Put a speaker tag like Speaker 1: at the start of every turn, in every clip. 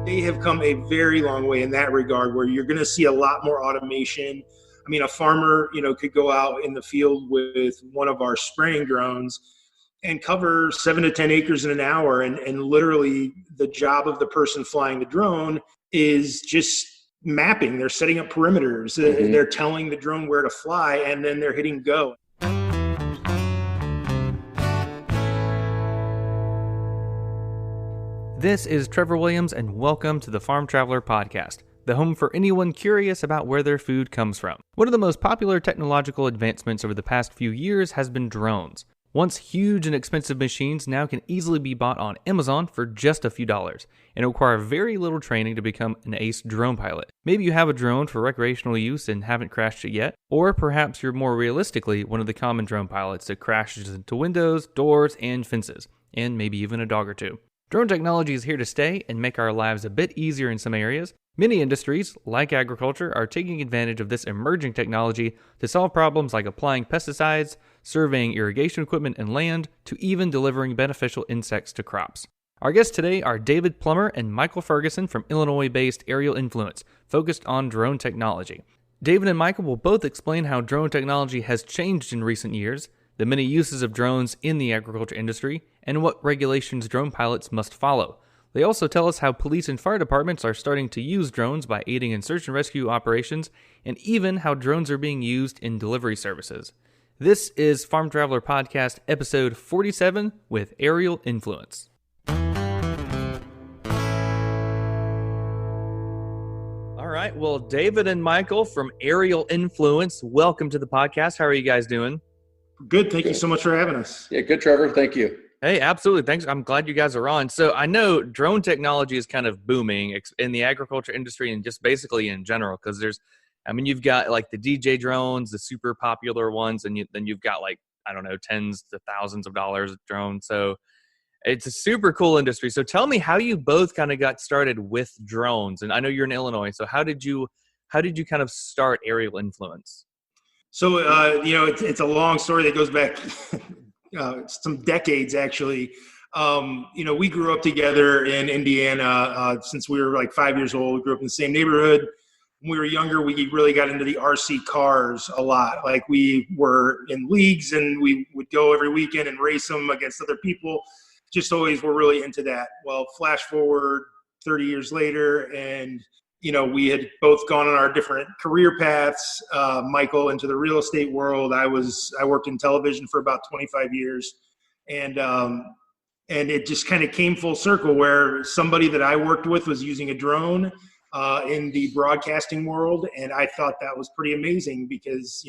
Speaker 1: They have come a very long way in that regard, where you're going to see a lot more automation. I mean, a farmer, could go out in the field with one of our spraying drones and cover 7 to 10 acres in an hour. And literally the job of the person flying the drone is just mapping. They're setting up perimeters. Mm-hmm. They're telling the drone where to fly, and then they're hitting go.
Speaker 2: This is Trevor Williams, and welcome to the Farm Traveler Podcast, the home for anyone curious about where their food comes from. One of the most popular technological advancements over the past few years has been drones. Once huge and expensive machines now can easily be bought on Amazon for just a few dollars, and require very little training to become an ace drone pilot. Maybe you have a drone for recreational use and haven't crashed it yet, or perhaps you're more realistically one of the common drone pilots that crashes into windows, doors, and fences, and maybe even a dog or two. Drone technology is here to stay and make our lives a bit easier in some areas. Many industries, like agriculture, are taking advantage of this emerging technology to solve problems like applying pesticides, surveying irrigation equipment and land, to even delivering beneficial insects to crops. Our guests today are David Plummer and Michael Ferguson from Illinois-based Aerial Influence, focused on drone technology. David and Michael will both explain how drone technology has changed in recent years, the many uses of drones in the agriculture industry, and what regulations drone pilots must follow. They also tell us how police and fire departments are starting to use drones by aiding in search and rescue operations, and even how drones are being used in delivery services. This is Farm Traveler Podcast, episode 47 with Aerial Influence. All right, well, David and Michael from Aerial Influence, welcome to the podcast. How are you guys doing?
Speaker 1: Good. Thank you so much for having us.
Speaker 3: Yeah, good, Trevor. Thank you.
Speaker 2: Hey, absolutely. Thanks. I'm glad you guys are on. So I know drone technology is kind of booming in the agriculture industry and just basically in general, because you've got like the DJ drones, the super popular ones, and then you've got tens to thousands of dollars of drones. So it's a super cool industry. So tell me how you both kind of got started with drones. And I know you're in Illinois. So how did you kind of start Aerial Influence?
Speaker 1: So, it's a long story that goes back some decades, actually. We grew up together in Indiana since we were like 5 years old. We grew up in the same neighborhood. When we were younger, we really got into the RC cars a lot. Like, we were in leagues, and we would go every weekend and race them against other people. Just always were really into that. Well, flash forward 30 years later, and we had both gone on our different career paths. Michael into the real estate world. I worked in television for about 25 years, and it just kind of came full circle where somebody that I worked with was using a drone in the broadcasting world, and I thought that was pretty amazing because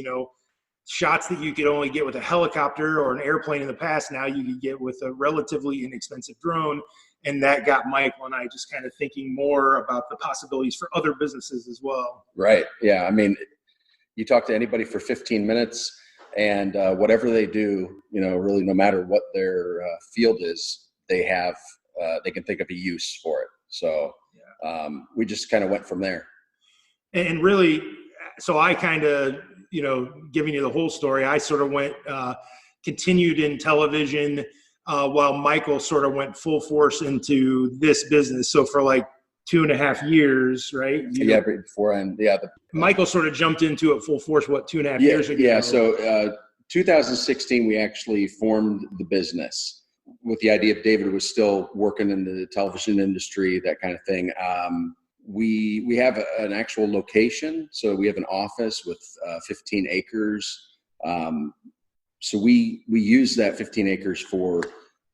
Speaker 1: shots that you could only get with a helicopter or an airplane in the past, now you could get with a relatively inexpensive drone. And that got Michael and I just kind of thinking more about the possibilities for other businesses as well.
Speaker 3: Right. Yeah. I mean, you talk to anybody for 15 minutes and whatever they do, really no matter what their field is, they can think of a use for it. So we just kind of went from there.
Speaker 1: And really, so I kind of, giving you the whole story, I sort of went, continued in television, while Michael sort of went full force into this business. So for like 2.5 years, right? Michael sort of jumped into it full force, 2.5 years ago?
Speaker 3: Yeah, so 2016, we actually formed the business with the idea of David was still working in the television industry, that kind of thing. We have an actual location. So we have an office with 15 acres. So we use that 15 acres for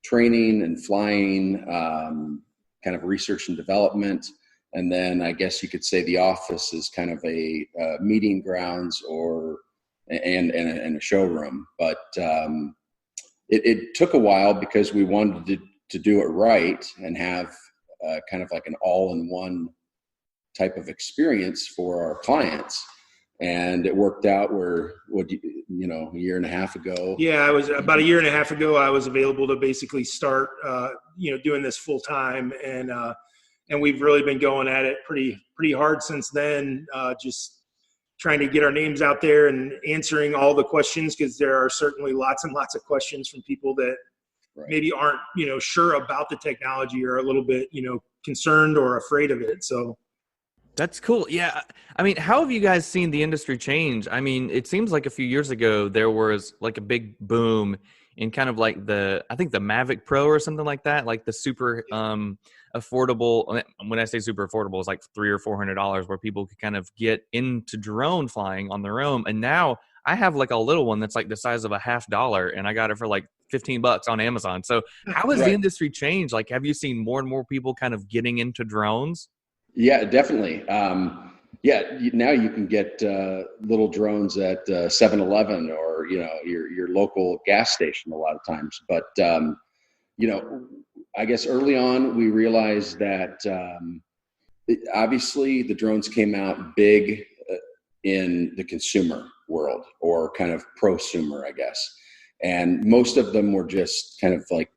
Speaker 3: training and flying, kind of research and development. And then I guess you could say the office is kind of a meeting grounds and a showroom. But it took a while because we wanted to do it right and have kind of like an all-in-one type of experience for our clients. And it worked out where, a year and a half ago.
Speaker 1: Yeah, I was about a year and a half ago. I was available to basically start, doing this full time, and we've really been going at it pretty hard since then. Just trying to get our names out there and answering all the questions, because there are certainly lots and lots of questions from people that maybe aren't, sure about the technology or a little bit, concerned or afraid of it. So
Speaker 2: That's cool. Yeah. I mean, how have you guys seen the industry change? I mean, it seems like a few years ago there was like a big boom in kind of like I think the Mavic Pro or something like that, like the super affordable. When I say super affordable, it's like $300 or $400 where people could kind of get into drone flying on their own. And now I have like a little one that's like the size of a $50, and I got it for like $15 on Amazon. So how has the
Speaker 3: Right.
Speaker 2: industry changed? Like, have you seen more and more people kind of getting into drones?
Speaker 3: Yeah, definitely. Now you can get little drones at 7-Eleven or your local gas station a lot of times. But I guess early on we realized that obviously the drones came out big in the consumer world, or kind of prosumer, I guess, and most of them were just kind of like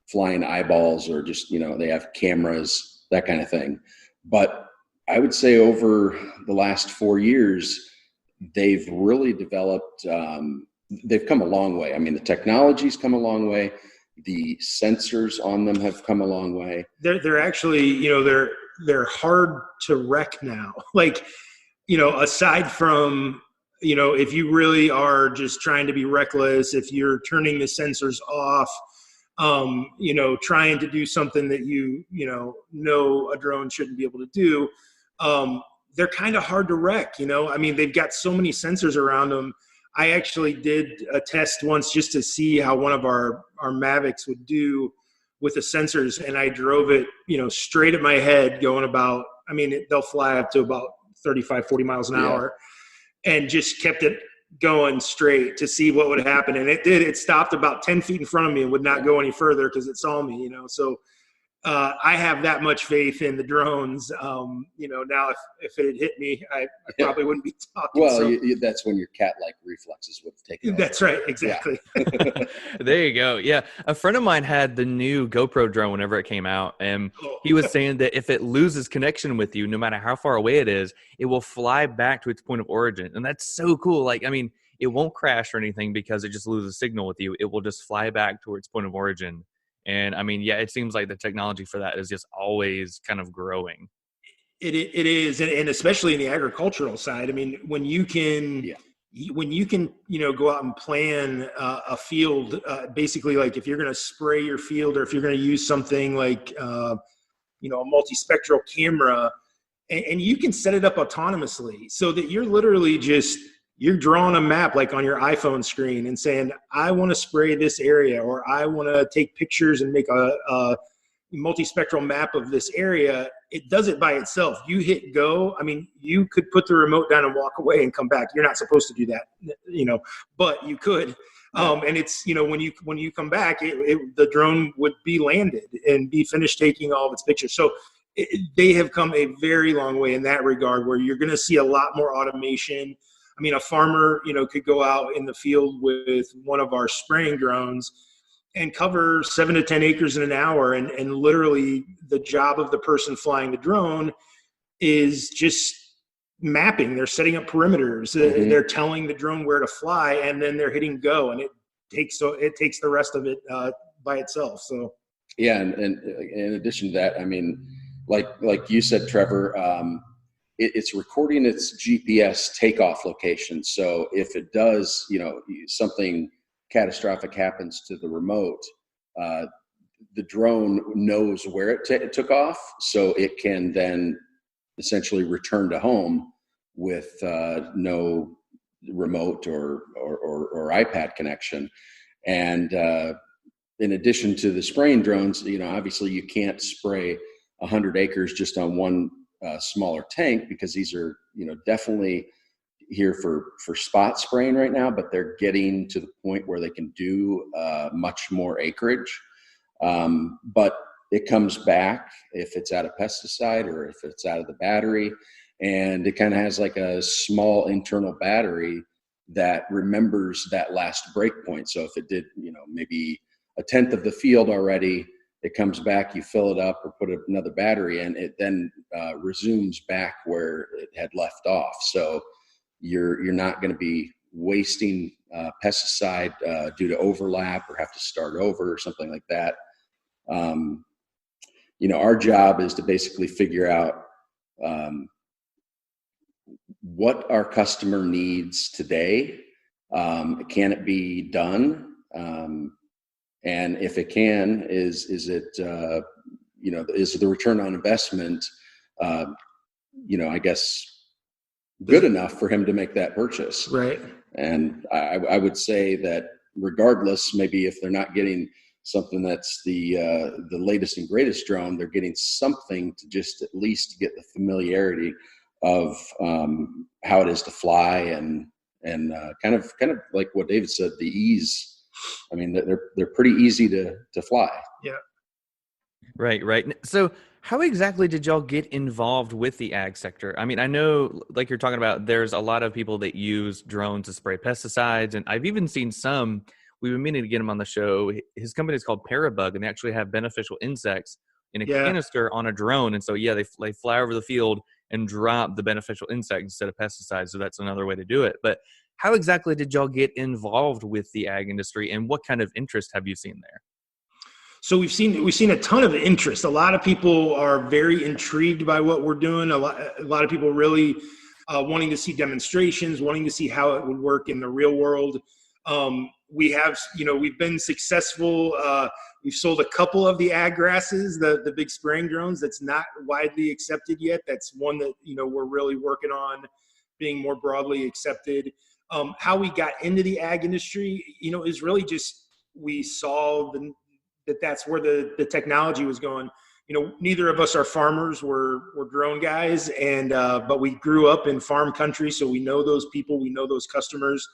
Speaker 3: flying eyeballs, or just they have cameras, that kind of thing. But I would say over the last 4 years, they've really developed, they've come a long way. I mean, the technology's come a long way. The sensors on them have come a long way.
Speaker 1: they're actually, they're hard to wreck now. Like, aside from, if you really are just trying to be reckless, if you're turning the sensors off, trying to do something that know a drone shouldn't be able to do, they're kind of hard to wreck. I mean, they've got so many sensors around them. I actually did a test once just to see how one of our Mavics would do with the sensors, and I drove it, straight at my head, going about, I mean, they'll fly up to about 35, 40 miles an hour, and just kept it going straight to see what would happen. And it did. It stopped about 10 feet in front of me and would not go any further because it saw me, So I have that much faith in the drones. Now if it had hit me, I probably wouldn't be talking.
Speaker 3: Well,
Speaker 1: So.
Speaker 3: that's when your cat-like reflexes would have taken over.
Speaker 1: That's right. Exactly.
Speaker 3: Yeah.
Speaker 2: There you go. Yeah. A friend of mine had the new GoPro drone whenever it came out. And he was saying that if it loses connection with you, no matter how far away it is, it will fly back to its point of origin. And that's so cool. Like, I mean, it won't crash or anything because it just loses signal with you. It will just fly back to its point of origin. And I mean, yeah, it seems like the technology for that is just always kind of growing.
Speaker 1: It is. And especially in the agricultural side. I mean, when you can, go out and plan a field, basically, like if you're going to spray your field, or if you're going to use something like, a multispectral camera, and you can set it up autonomously so that you're literally you're drawing a map like on your iPhone screen and saying, I want to spray this area, or I want to take pictures and make a multispectral map of this area. It does it by itself. You hit go. I mean, you could put the remote down and walk away and come back. You're not supposed to do that, but you could. And it's, when you come back, the drone would be landed and be finished taking all of its pictures. So they have come a very long way in that regard, where you're going to see a lot more automation. I mean, a farmer, could go out in the field with one of our spraying drones and cover 7 to 10 acres in an hour. And literally the job of the person flying the drone is just mapping. They're setting up perimeters. Mm-hmm. They're telling the drone where to fly, and then they're hitting go, and it takes the rest of it by itself. So,
Speaker 3: yeah. And in addition to that, I mean, like you said, Trevor, it's recording its GPS takeoff location. So if it does, something catastrophic happens to the remote, the drone knows where it took off, so it can then essentially return to home with no remote or iPad connection. And in addition to the spraying drones, obviously you can't spray 100 acres just on one smaller tank, because these are definitely here for spot spraying right now, but they're getting to the point where they can do much more acreage. But it comes back if it's out of pesticide or if it's out of the battery, and it kind of has like a small internal battery that remembers that last break point. So if it did, maybe a tenth of the field already, it comes back, you fill it up or put another battery in, it then resumes back where it had left off. So you're not going to be wasting pesticide due to overlap or have to start over or something like that. our job is to basically figure out what our customer needs today. Can it be done? And if it can, is it, is the return on investment, I guess, good enough for him to make that purchase?
Speaker 1: Right.
Speaker 3: And I would say that regardless, maybe if they're not getting something that's the latest and greatest drone, they're getting something to just at least get the familiarity of how it is to fly and kind of like what David said, the ease. I mean, they're pretty easy to fly.
Speaker 1: Yeah.
Speaker 2: Right. So how exactly did y'all get involved with the ag sector? I mean, I know, like you're talking about, there's a lot of people that use drones to spray pesticides, and I've even seen some. We've been meaning to get him on the show. His company is called Parabug, and they actually have beneficial insects in a canister on a drone. And so, they fly over the field and drop the beneficial insect instead of pesticides. So that's another way to do it. But how exactly did y'all get involved with the ag industry, and what kind of interest have you seen there?
Speaker 1: So we've seen a ton of interest. A lot of people are very intrigued by what we're doing. A lot of people really wanting to see demonstrations, wanting to see how it would work in the real world. We've been successful. We've sold a couple of the ag grasses, the big spraying drones. That's not widely accepted yet. That's one that we're really working on being more broadly accepted. How we got into the ag industry, is really just we saw that's where the technology was going. Neither of us are farmers. We're drone guys, and but we grew up in farm country, so we know those people, we know those customers,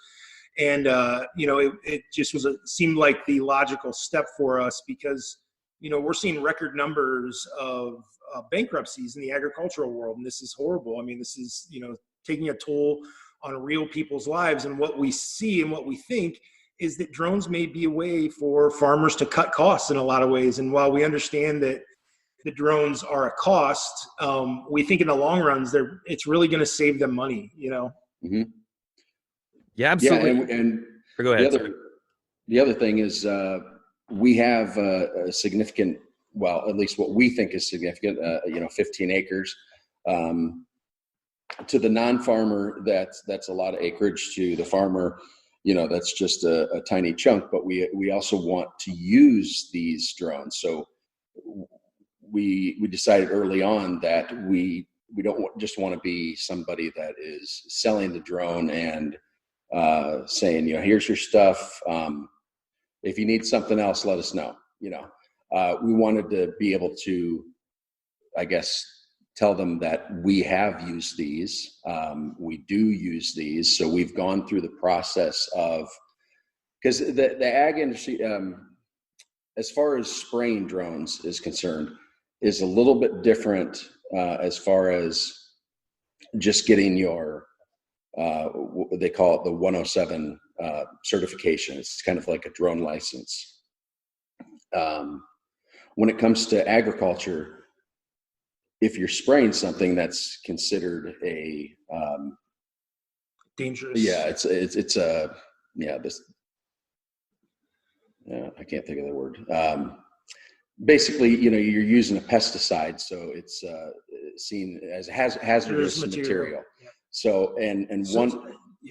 Speaker 1: and it just seemed like the logical step for us because we're seeing record numbers of bankruptcies in the agricultural world, and this is horrible. I mean, this is taking a toll on real people's lives, and what we see and what we think is that drones may be a way for farmers to cut costs in a lot of ways. And while we understand that the drones are a cost, we think in the long run, it's really going to save them money,
Speaker 3: Mm-hmm.
Speaker 2: Yeah, absolutely.
Speaker 3: Yeah, and
Speaker 2: go ahead.
Speaker 3: The other thing is we have a significant, well, at least what we think is significant, 15 acres. To the non-farmer, that's a lot of acreage. To the farmer, that's just a tiny chunk, but we also want to use these drones. So we decided early on that we don't just want to be somebody that is selling the drone and saying, here's your stuff. If you need something else, let us know. We wanted to be able to, I guess, tell them that we have used these. We do use these. So we've gone through the process of, because the ag industry, as far as spraying drones is concerned, is a little bit different as far as just getting your, they call it the 107 certification. It's kind of like a drone license. When it comes to agriculture, if you're spraying something that's considered a
Speaker 1: dangerous,
Speaker 3: I can't think of the word. Basically, you're using a pesticide, so it's seen as hazardous material.
Speaker 1: Yeah.
Speaker 3: So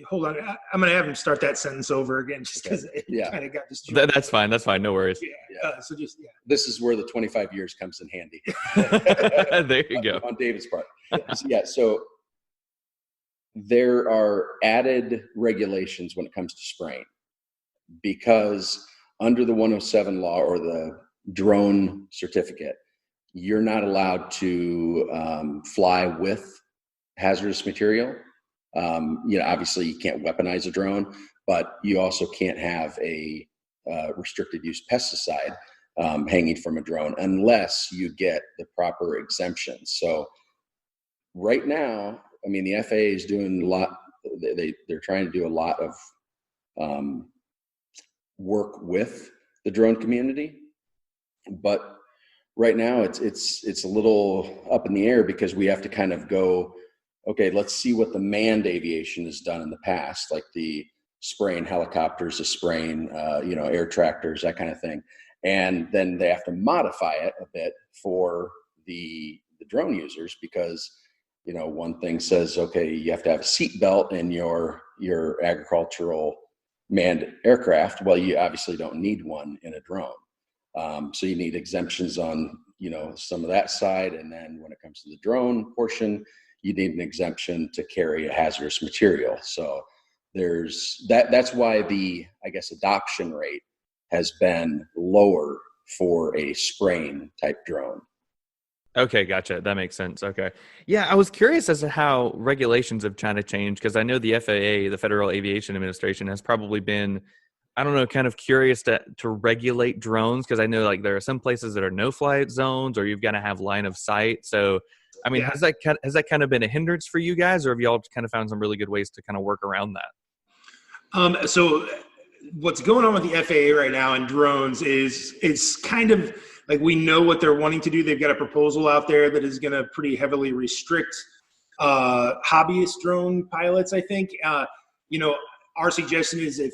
Speaker 1: hold on, I'm going to have him start that sentence over again, just because it kind of got distracted.
Speaker 2: That's fine. No worries.
Speaker 3: This is where the 25 years comes in handy.
Speaker 2: There you go.
Speaker 3: On David's part. So there are added regulations when it comes to spraying, because under the 107 law or the drone certificate, you're not allowed to fly with hazardous material. Obviously you can't weaponize a drone, but you also can't have a restricted use pesticide hanging from a drone unless you get the proper exemptions. So right now, I mean, the FAA is doing a lot. They're trying to do a lot of work with the drone community, but right now it's a little up in the air because we have to kind of go, okay, let's see what the manned aviation has done in the past, like the spraying helicopters, the spraying, air tractors, that kind of thing. And then they have to modify it a bit for the drone users because, one thing says, okay, you have to have a seat belt in your agricultural manned aircraft. Well, you obviously don't need one in a drone. So you need exemptions on, some of that side. And then when it comes to the drone portion, you need an exemption to carry a hazardous material. So there's that's why the, I guess, adoption rate has been lower for a spraying type drone.
Speaker 2: Okay, gotcha. That makes sense. Okay. Yeah, I was curious as to how regulations have kind of changed because I know the FAA, the Federal Aviation Administration, has probably been, I don't know, kind of curious to regulate drones because I know like there are some places that are no flight zones or you've got to have line of sight. So, I mean, has that kind of been a hindrance for you guys, or have y'all kind of found some really good ways to kind of work around that?
Speaker 1: So what's going on with the FAA right now and drones is it's kind of like we know what they're wanting to do. They've got a proposal out there that is going to pretty heavily restrict hobbyist drone pilots, I think. Our suggestion is if,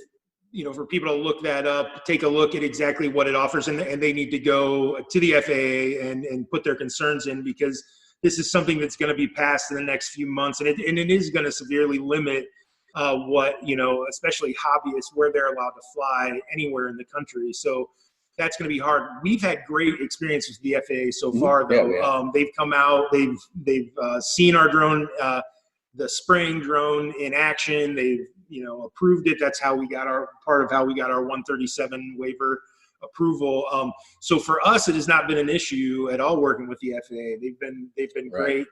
Speaker 1: for people to look that up, take a look at exactly what it offers, and they need to go to the FAA and put their concerns in because this is something that's going to be passed in the next few months, and it is going to severely limit what, especially hobbyists, where they're allowed to fly anywhere in the country. So that's going to be hard. We've had great experiences with the FAA so far, though.
Speaker 3: Yeah.
Speaker 1: They've come out, they've seen our drone, the spraying drone in action. They've, approved it. That's how we got part of how we got our 137 waiver approval. So for us, it has not been an issue at all working with the FAA. They've been
Speaker 3: Right.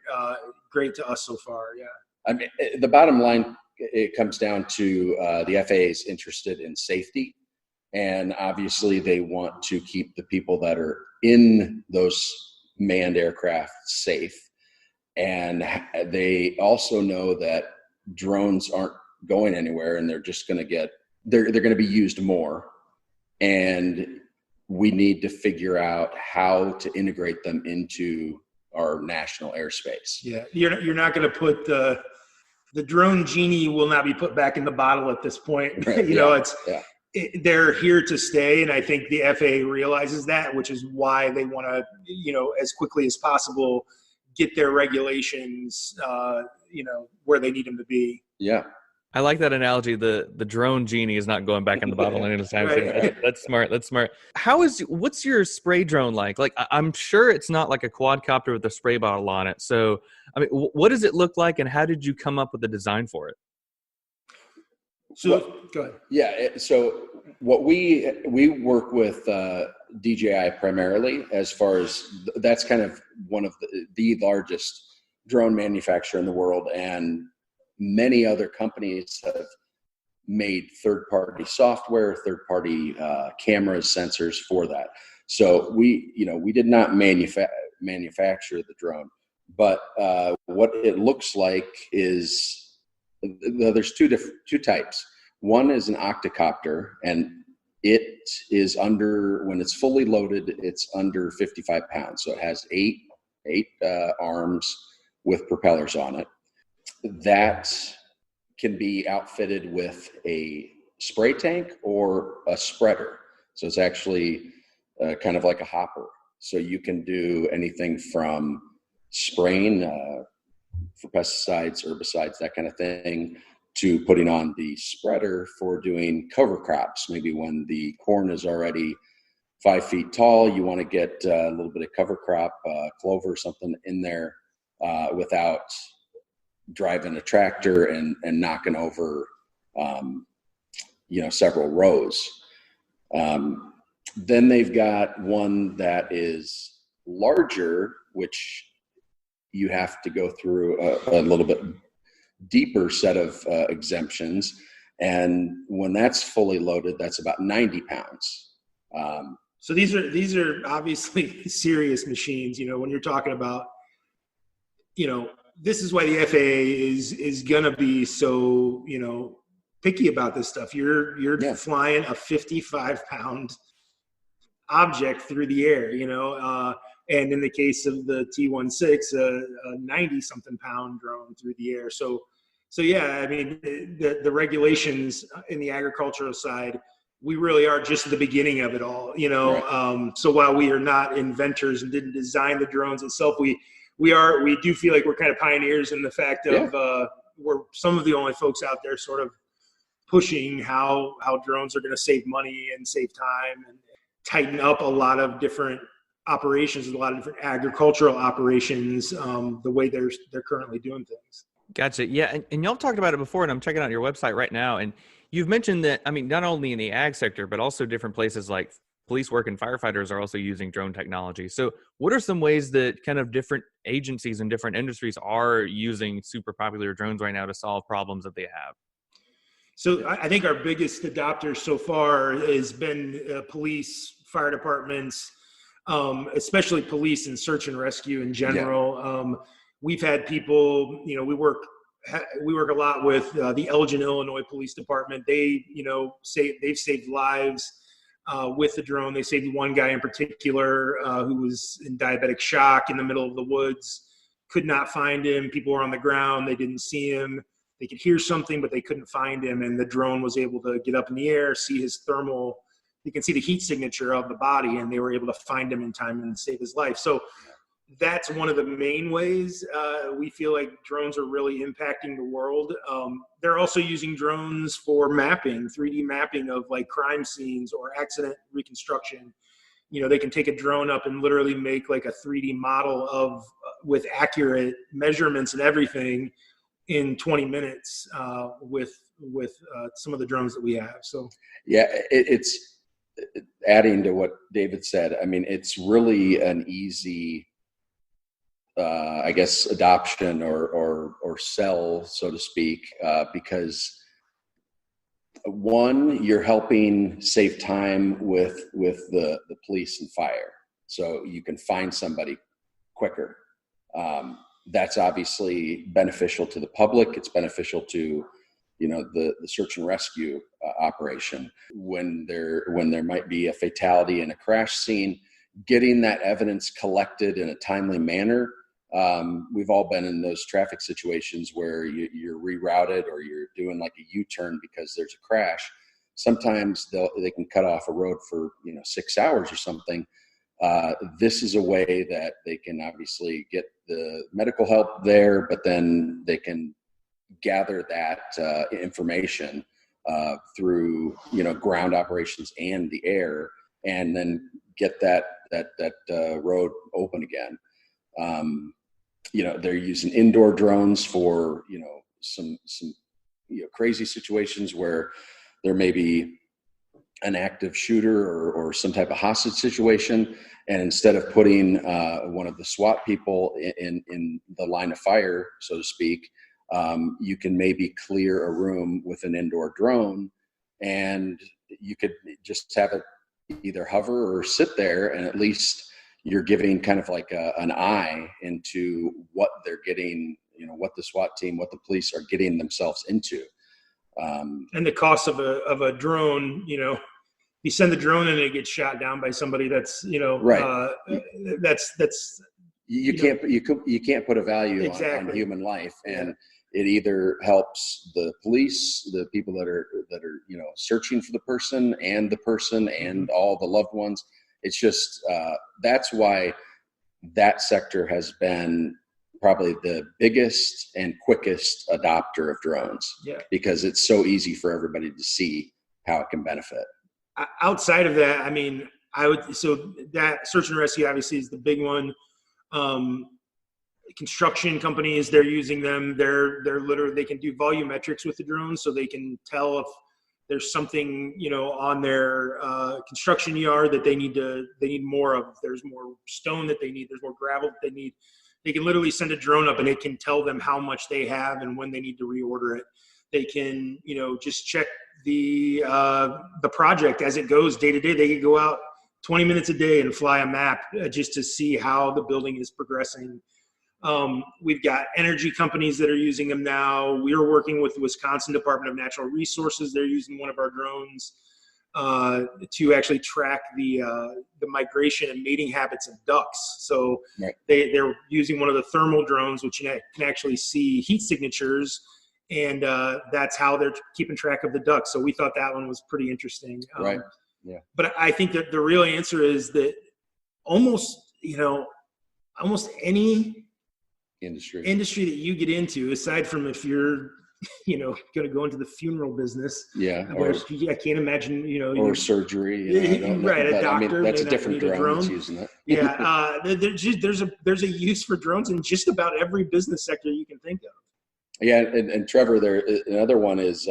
Speaker 1: great to us so far. Yeah.
Speaker 3: I mean, the bottom line, it comes down to the FAA is interested in safety. And obviously they want to keep the people that are in those manned aircraft safe. And they also know that drones aren't going anywhere and they're just going to they're going to be used more. And we need to figure out how to integrate them into our national airspace.
Speaker 1: Yeah. You're not going to put the drone genie will not be put back in the bottle at this point.
Speaker 3: Right.
Speaker 1: They're here to stay. And I think the FAA realizes that, which is why they want to, as quickly as possible, get their regulations, where they need them to be.
Speaker 3: Yeah.
Speaker 2: I like that analogy. The drone genie is not going back in the bottle anytime soon.
Speaker 1: Right.
Speaker 2: That's smart. That's smart. What's your spray drone like? Like, I'm sure it's not like a quadcopter with a spray bottle on it. So, I mean, what does it look like, and how did you come up with the design for it?
Speaker 1: So go ahead.
Speaker 3: Yeah. So what we work with DJI primarily, as far as that's kind of one of the largest drone manufacturer in the world, and many other companies have made third-party software, third-party cameras, sensors for that. So we did not manufacture the drone, but what it looks like is there's two types. One is an octocopter, and it is when it's fully loaded, it's under 55 pounds. So it has eight arms with propellers on it. That can be outfitted with a spray tank or a spreader. So it's actually kind of like a hopper. So you can do anything from spraying for pesticides, herbicides, that kind of thing, to putting on the spreader for doing cover crops. Maybe when the corn is already 5 feet tall, you want to get a little bit of cover crop, clover, something in there without driving a tractor and knocking over, several rows. Then they've got one that is larger, which you have to go through a little bit deeper set of exemptions. And when that's fully loaded, that's about 90 pounds.
Speaker 1: So these are obviously serious machines. When you're talking about, this is why the FAA is gonna be so picky about this stuff. You're flying a 55-pound object through the air, and in the case of the T-16, a 90-something pound drone through the air. So yeah, I mean, the regulations in the agricultural side we really are just at the beginning of it all, you know.
Speaker 3: Right.
Speaker 1: So while we are not inventors and didn't design the drones itself, we do feel like we're kind of pioneers in the fact of we're some of the only folks out there sort of pushing how drones are going to save money and save time and tighten up a lot of different operations, a lot of different agricultural operations, the way they're currently doing things.
Speaker 2: Gotcha. Yeah. And y'all talked about it before, and I'm checking out your website right now. And you've mentioned that, I mean, not only in the ag sector, but also different places like police work and firefighters are also using drone technology. So what are some ways that kind of different agencies and different industries are using super popular drones right now to solve problems that they have?
Speaker 1: So I think our biggest adopter so far has been police, fire departments, especially police and search and rescue in general. Yeah. We've had people, you know, we work a lot with the Elgin, Illinois Police Department. They, you know, they've saved lives with the drone. They saved one guy in particular who was in diabetic shock in the middle of the woods, could not find him. People were on the ground. They didn't see him. They could hear something, but they couldn't find him. And the drone was able to get up in the air, see his thermal, you can see the heat signature of the body, and they were able to find him in time and save his life. So that's one of the main ways we feel like drones are really impacting the world. They're also using drones for mapping, 3D mapping of like crime scenes or accident reconstruction. You know, they can take a drone up and literally make like a 3D model of with accurate measurements and everything in 20 minutes with some of the drones that we have. So
Speaker 3: yeah, it's adding to what David said. I mean, it's really an easy I guess adoption or sell, so to speak, because one, you're helping save time with the police and fire, so you can find somebody quicker. That's obviously beneficial to the public. It's beneficial to, you know, the search and rescue operation. When there might be a fatality in a crash scene, getting that evidence collected in a timely manner. We've all been in those traffic situations where you're rerouted or you're doing like a U-turn because there's a crash. Sometimes they can cut off a road for, you know, 6 hours or something. This is a way that they can obviously get the medical help there, but then they can gather that information through, you know, ground operations and the air, and then get that road open again. You know, they're using indoor drones for, you know, some you know, crazy situations where there may be an active shooter or some type of hostage situation, and instead of putting one of the SWAT people in the line of fire, so to speak, you can maybe clear a room with an indoor drone, and you could just have it either hover or sit there, and at least you're giving kind of like an eye into what they're getting, you know, what the SWAT team, what the police are getting themselves into.
Speaker 1: And the cost of a drone, you know, you send the drone and it gets shot down by somebody that's, you know,
Speaker 3: right.
Speaker 1: That's
Speaker 3: you can't put a value on human life, and it either helps the police, the people that are, you know, searching for the person and all the loved ones. It's just, that's why that sector has been probably the biggest and quickest adopter of drones, because it's so easy for everybody to see how it can benefit.
Speaker 1: Outside of that, I mean, so that search and rescue obviously is the big one. Construction companies, they're using them. They're literally, they can do volumetrics with the drones, so they can tell if there's something, you know, on their construction yard that they need more of. There's more stone that they need. There's more gravel that they need. They can literally send a drone up and it can tell them how much they have and when they need to reorder it. They can, you know, just check the project as it goes day to day. They can go out 20 minutes a day and fly a map just to see how the building is progressing. We've got energy companies that are using them now. We're working with the Wisconsin Department of Natural Resources. They're using one of our drones to actually track the migration and mating habits of ducks. So they're using one of the thermal drones, which can actually see heat signatures and that's how they're keeping track of the ducks. So we thought that one was pretty interesting.
Speaker 3: Right. Yeah.
Speaker 1: But I think that the real answer is that almost any
Speaker 3: industry
Speaker 1: that you get into, aside from if you're going to go into the funeral business,
Speaker 3: or
Speaker 1: I can't imagine,
Speaker 3: or surgery,
Speaker 1: right? A doctor,
Speaker 3: that's a different drone that's using it.
Speaker 1: There's a use for drones in just about every business sector you can think of.
Speaker 3: Yeah, and Trevor, there another one is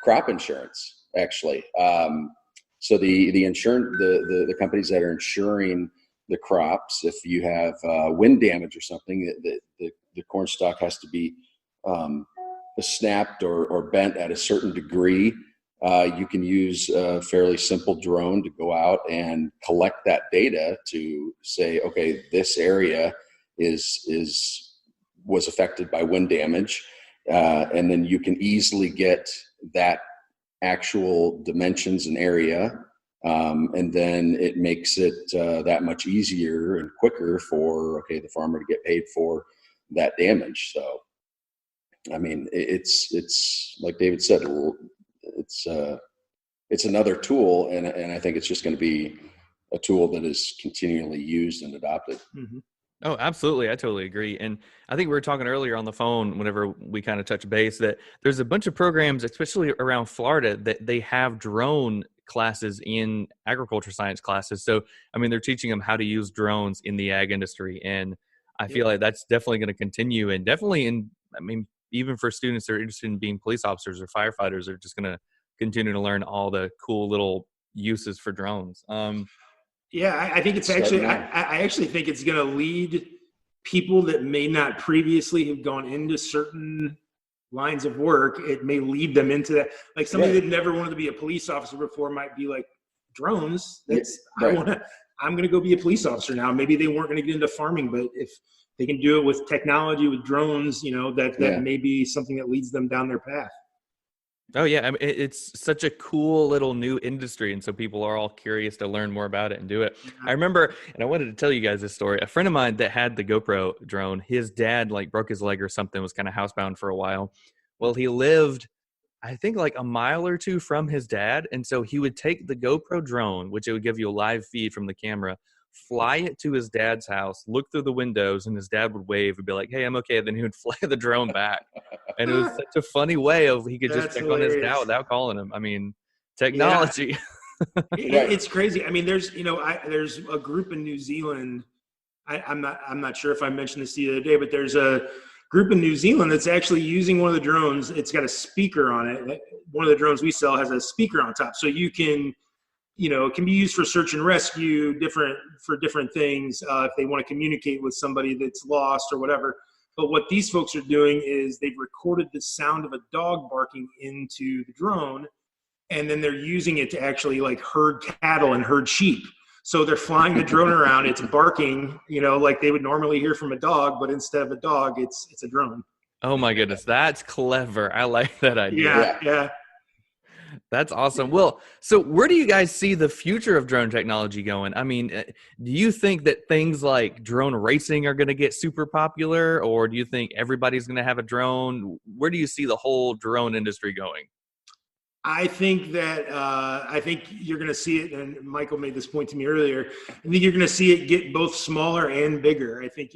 Speaker 3: crop insurance, actually. So the insurance, the companies that are insuring the crops, if you have wind damage or something, the corn stalk has to be snapped or bent at a certain degree. You can use a fairly simple drone to go out and collect that data to say, okay, this area was affected by wind damage, and then you can easily get that actual dimensions and area, and then it makes it that much easier and quicker for the farmer to get paid for that damage. So, I mean, it's like David said, it's another tool, and I think it's just going to be a tool that is continually used and adopted.
Speaker 2: Mm-hmm. Oh, absolutely. I totally agree. And I think we were talking earlier on the phone, whenever we kind of touched base, that there's a bunch of programs, especially around Florida, that they have drone classes in agriculture science classes. So, I mean, they're teaching them how to use drones in the ag industry. And I feel like that's definitely going to continue. And definitely even for students that are interested in being police officers or firefighters, are just going to continue to learn all the cool little uses for drones.
Speaker 1: I think it's actually, I actually think it's going to lead people that may not previously have gone into certain lines of work. It may lead them into that. Like somebody that never wanted to be a police officer before might be like, drones, I'm going to go be a police officer now. Maybe they weren't going to get into farming, but if they can do it with technology, with drones, that may be something that leads them down their path.
Speaker 2: Oh, yeah. I mean, it's such a cool little new industry. And so people are all curious to learn more about it and do it. I remember, and I wanted to tell you guys this story. A friend of mine that had the GoPro drone, his dad broke his leg or something, was kind of housebound for a while. Well, he lived, I think, like a mile or two from his dad. And so he would take the GoPro drone, which it would give you a live feed from the camera, fly it to his dad's house, look through the windows, and his dad would wave and be like, "Hey, I'm okay." And then he would fly the drone back. And it was such a funny way of he could just check on his dad without calling him. I mean, technology.
Speaker 1: Yeah. It's crazy. I mean, there's a group in New Zealand. I'm not sure if I mentioned this the other day, but there's a group in New Zealand that's actually using one of the drones. It's got a speaker on it. One of the drones we sell has a speaker on top, so you can, it can be used for search and rescue, for different things, if they want to communicate with somebody that's lost or whatever. But what these folks are doing is they've recorded the sound of a dog barking into the drone, and then they're using it to actually herd cattle and herd sheep. So they're flying the drone around, it's barking, like they would normally hear from a dog, but instead of a dog, it's a drone.
Speaker 2: Oh my goodness, that's clever. I like that idea.
Speaker 1: Yeah.
Speaker 2: That's awesome. Well, so where do you guys see the future of drone technology going? I mean, do you think that things like drone racing are going to get super popular, or do you think everybody's going to have a drone? Where do you see the whole drone industry going?
Speaker 1: I think that you're going to see it, and Michael made this point to me earlier. I think you're going to see it get both smaller and bigger. I think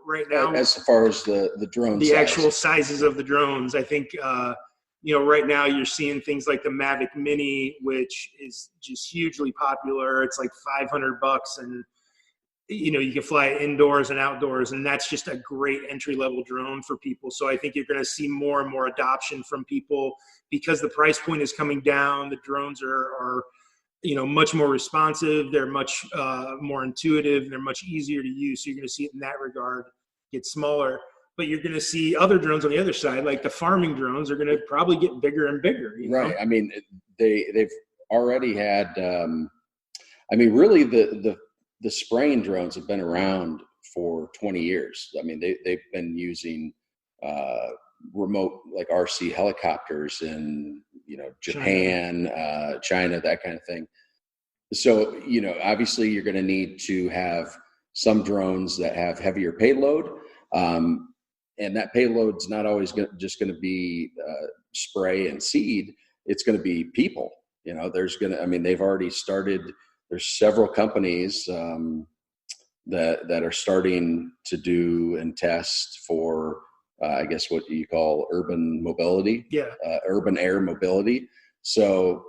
Speaker 1: right now,
Speaker 3: as far as the drones,
Speaker 1: the actual sizes of the drones, I think right now you're seeing things like the Mavic Mini, which is just hugely popular. It's like $500, and you can fly it indoors and outdoors, and that's just a great entry level drone for people. So I think you're going to see more and more adoption from people because the price point is coming down. The drones are much more responsive. They're much more intuitive. They're much easier to use. So you're going to see it in that regard get smaller. But you're going to see other drones on the other side, like the farming drones, are going to probably get bigger and bigger.
Speaker 3: Right. I mean, they've already had. Really, the spraying drones have been around for 20 years. I mean, they've been using remote RC helicopters in Japan, China, that kind of thing. So obviously, you're going to need to have some drones that have heavier payload. and that payload's not always just going to be spray and seed. It's going to be people. They've already started. There's several companies that are starting to do and test for, I guess what you call urban mobility, urban air mobility. So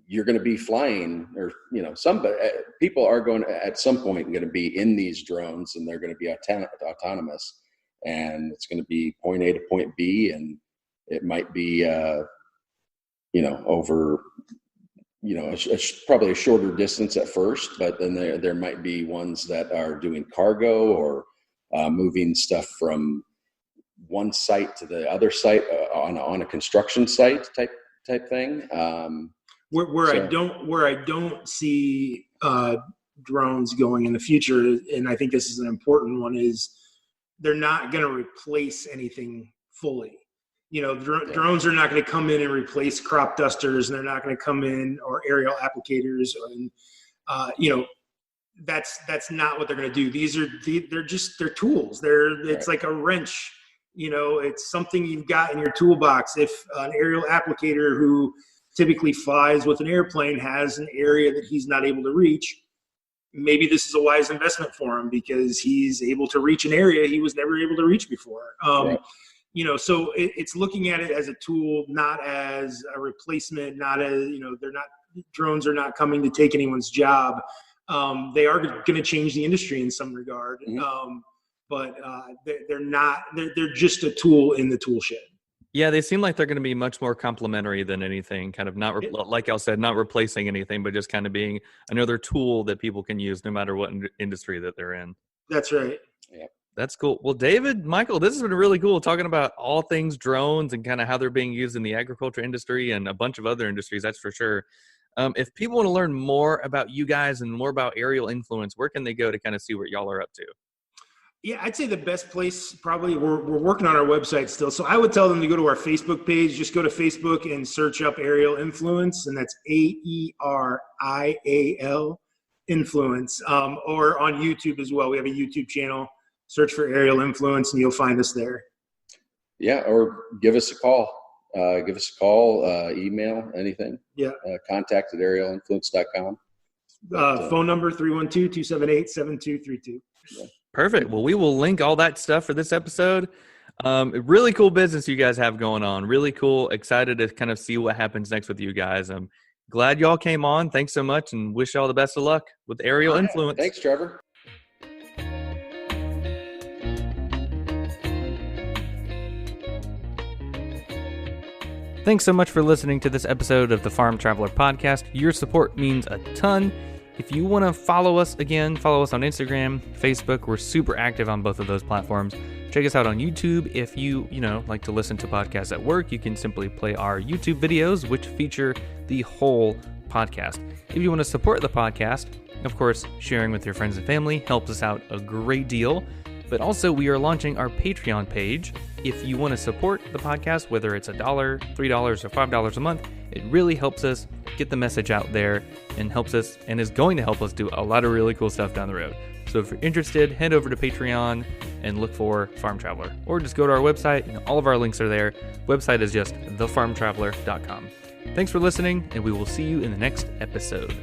Speaker 3: you're going to be flying, or people are going to, at some point, going to be in these drones, and they're going to be autonomous, and it's going to be point A to point B, and it might be over probably a shorter distance at first, but then there might be ones that are doing cargo or moving stuff from one site to the other site on a construction site type thing.
Speaker 1: Where I don't see drones going in the future, and I think this is an important one, is they're not going to replace anything fully. Drones are not going to come in and replace crop dusters, and they're not going to come in, or aerial applicators, and that's not what they're going to do. They're tools. It's like a wrench. It's something you've got in your toolbox. If an aerial applicator who typically flies with an airplane has an area that he's not able to reach, maybe this is a wise investment for him because he's able to reach an area he was never able to reach before. Right. So it's looking at it as a tool, not as a replacement, not as, drones are not coming to take anyone's job. They are going to change the industry in some regard. Mm-hmm. But they're just a tool in the tool shed.
Speaker 2: Yeah, they seem like they're going to be much more complementary than anything, kind of not, like Al said, not replacing anything, but just kind of being another tool that people can use no matter what industry that they're in.
Speaker 1: That's right.
Speaker 2: Yeah. That's cool. Well, David, Michael, this has been really cool talking about all things drones and kind of how they're being used in the agriculture industry and a bunch of other industries, that's for sure. If people want to learn more about you guys and more about Aerial Influence, where can they go to kind of see what y'all are up to?
Speaker 1: Yeah, I'd say the best place, probably, we're working on our website still. So I would tell them to go to our Facebook page. Just go to Facebook and search up Aerial Influence, and that's AERIAL Influence, or on YouTube as well. We have a YouTube channel. Search for Aerial Influence, and you'll find us there. Yeah,
Speaker 3: or give us a call. Email, anything.
Speaker 1: Yeah.
Speaker 3: contact@aerialinfluence.com.
Speaker 1: Phone number 312-278-7232.
Speaker 2: Yeah. Perfect. Well, we will link all that stuff for this episode. Really cool business you guys have going on. Really cool. Excited to kind of see what happens next with you guys. I'm glad y'all came on. Thanks so much, and wish y'all the best of luck with Aerial Influence.
Speaker 3: Thanks, Trevor.
Speaker 2: Thanks so much for listening to this episode of the Farm Traveler Podcast. Your support means a ton. If you want to follow us on Instagram, Facebook. We're super active on both of those platforms. Check us out on YouTube. If you like to listen to podcasts at work, you can simply play our YouTube videos, which feature the whole podcast. If you want to support the podcast, of course, sharing with your friends and family helps us out a great deal. But also, we are launching our Patreon page. If you want to support the podcast, whether it's $1, $3, or $5 a month, it really helps us get the message out there and helps us, and is going to help us do a lot of really cool stuff down the road. So if you're interested, head over to Patreon and look for Farm Traveler, or just go to our website. All of our links are there. Website is just thefarmtraveler.com. Thanks for listening, and we will see you in the next episode.